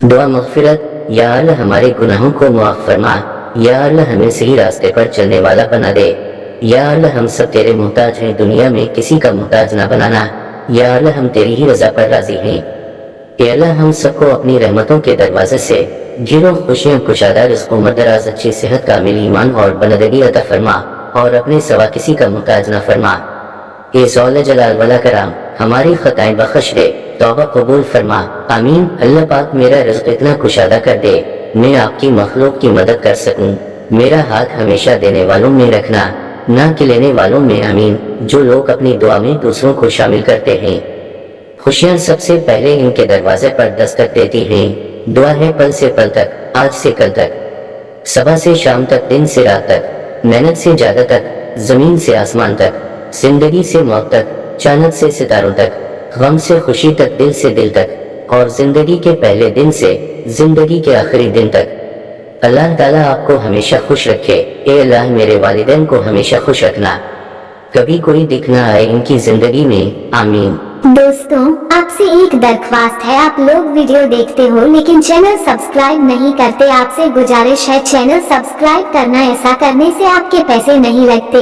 दुआ मग़फ़िरत, या अल्लाह हमारे गुनाहों को मुआफ़ फरमा, या अल्लाह हमें सही रास्ते पर चलने वाला बना दे, या अल्लाह हम सब तेरे मोहताज हैं, दुनिया में किसी का मोहताज ना बनाना, या अल्लाह हम तेरी ही रज़ा पर राज़ी हैं। या अल्लाह हम सबको अपनी रहमतों के दरवाजे से गिरो खुशियाँ कुशादा रिज़्क़ मदराज अच्छी सेहत कामिल ईमान और बलदगी अता फरमा, और अपने सवा किसी का मोहताज ना फरमा। ए ज़ौल जलाल वला कराम, हमारी ख़ताएं बख्श दे, तौबा कबूल फरमा, आमीन। अल्लाह पाक मेरा रिज़्क़ इतना कुशादा कर दे, मैं आपकी मखलूक की मदद कर सकूं, मेरा हाथ हमेशा देने वालों में रखना, ना कि लेने वालों में, आमीन। जो लोग अपनी दुआ में दूसरों को शामिल करते हैं, खुशियाँ सबसे पहले इनके दरवाजे पर दस्तक देती हैं। दुआ है पल से पल तक, आज से कल तक, सुबह से शाम तक, दिन से रात तक, मेहनत से ज्यादा तक, जमीन से आसमान तक, जिंदगी से मौत तक, चांद से सितारों तक, गम से खुशी तक, दिल से दिल तक, और जिंदगी के पहले दिन से जिंदगी के आखिरी दिन तक। अल्लाह ताला आपको हमेशा खुश रखे। ए अल्लाह मेरे वालिदैन को हमेशा खुश रखना, कभी कोई दिख ना आए इनकी जिंदगी में, आमीन। दोस्तों, आपसे एक दरख्वास्त है, आप लोग वीडियो देखते हो लेकिन चैनल सब्सक्राइब नहीं करते, आपसे गुजारिश है चैनल सब्सक्राइब करना, ऐसा करने से आपके पैसे नहीं लगते।